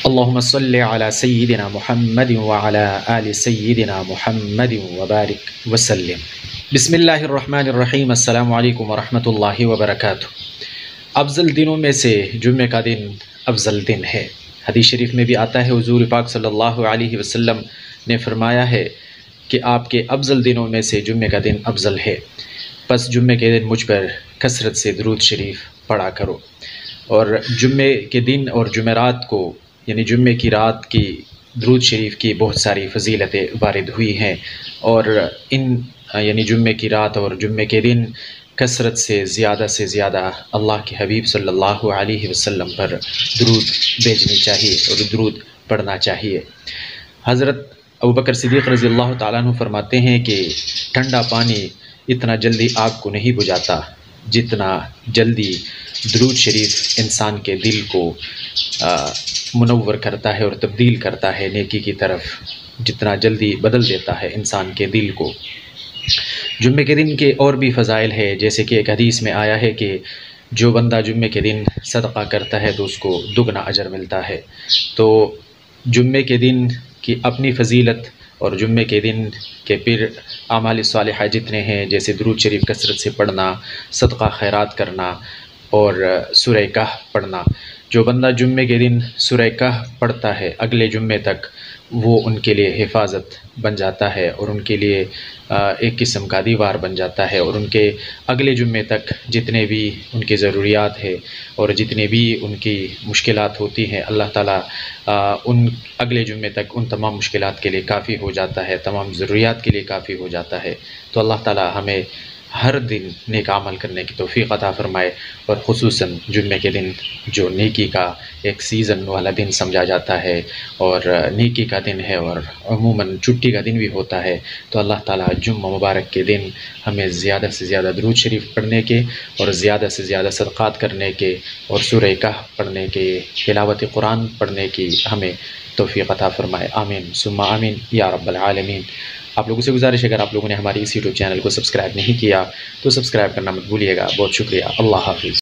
اللهم صل على سيدنا محمد وعلى آل سيدنا محمد وبارك وسلم۔ بسم اللہ الرحمن الرحیم۔ السلام علیکم ورحمۃ اللہ وبرکاتہ۔ افضل دنوں میں سے جمعہ کا دن افضل دن ہے۔ حدیث شریف میں بھی آتا ہے، حضور پاک صلی اللہ علیہ وسلم نے فرمایا ہے کہ آپ کے افضل دنوں میں سے جمعہ کا دن افضل ہے، پس جمعہ کے دن مجھ پر کثرت سے درود شریف پڑھا کرو۔ اور جمعے کے دن اور جمعرات کو یعنی جمعے کی رات کی درود شریف کی بہت ساری فضیلتیں وارد ہوئی ہیں، اور ان یعنی جمعے کی رات اور جمعے کے دن کثرت سے زیادہ اللہ کے حبیب صلی اللہ علیہ وسلم پر درود بھیجنی چاہیے اور درود پڑھنا چاہیے۔ حضرت ابوبکر صدیق رضی اللہ تعالیٰ عنہ فرماتے ہیں کہ ٹھنڈا پانی اتنا جلدی آگ کو نہیں بجھاتا جتنا جلدی درود شریف انسان کے دل کو منور کرتا ہے اور تبدیل کرتا ہے نیکی کی طرف، جتنا جلدی بدل دیتا ہے انسان کے دل کو۔ جمعے کے دن کے اور بھی فضائل ہے، جیسے کہ ایک حدیث میں آیا ہے کہ جو بندہ جمعے کے دن صدقہ کرتا ہے تو اس کو دگنا اجر ملتا ہے۔ تو جمعے کے دن کی اپنی فضیلت اور جمعے کے دن کے پھر اعمال صالحہ جتنے ہیں، جیسے درود شریف کثرت سے پڑھنا، صدقہ خیرات کرنا اور سورہ کہف پڑھنا۔ جو بندہ جمعے کے دن سورہ کہف پڑھتا ہے اگلے جمعے تک وہ ان کے لیے حفاظت بن جاتا ہے اور ان کے لیے ایک قسم کا دیوار بن جاتا ہے، اور ان کے اگلے جمعے تک جتنے بھی ان کی ضروریات ہے اور جتنے بھی ان کی مشکلات ہوتی ہیں، اللہ تعالیٰ ان اگلے جمعے تک ان تمام مشکلات کے لیے کافی ہو جاتا ہے، تمام ضروریات کے لیے کافی ہو جاتا ہے۔ تو اللہ تعالیٰ ہمیں ہر دن نیک عمل کرنے کی توفیق عطا فرمائے، اور خصوصاً جمعے کے دن جو نیکی کا ایک سیزن والا دن سمجھا جاتا ہے اور نیکی کا دن ہے اور عموماً چھٹی کا دن بھی ہوتا ہے، تو اللہ تعالیٰ جمعہ مبارک کے دن ہمیں زیادہ سے زیادہ درود شریف پڑھنے کے اور زیادہ سے زیادہ صدقات کرنے کے اور سورہ کہف پڑھنے کے، تلاوت قرآن پڑھنے کی ہمیں توفیق عطا فرمائے۔ آمین ثم آمین یا رب العالمین۔ آپ لوگوں سے گزارش ہے، اگر آپ لوگوں نے ہماری اس یوٹیوب چینل کو سبسکرائب نہیں کیا تو سبسکرائب کرنا مت بھولیے گا۔ بہت شکریہ۔ اللہ حافظ۔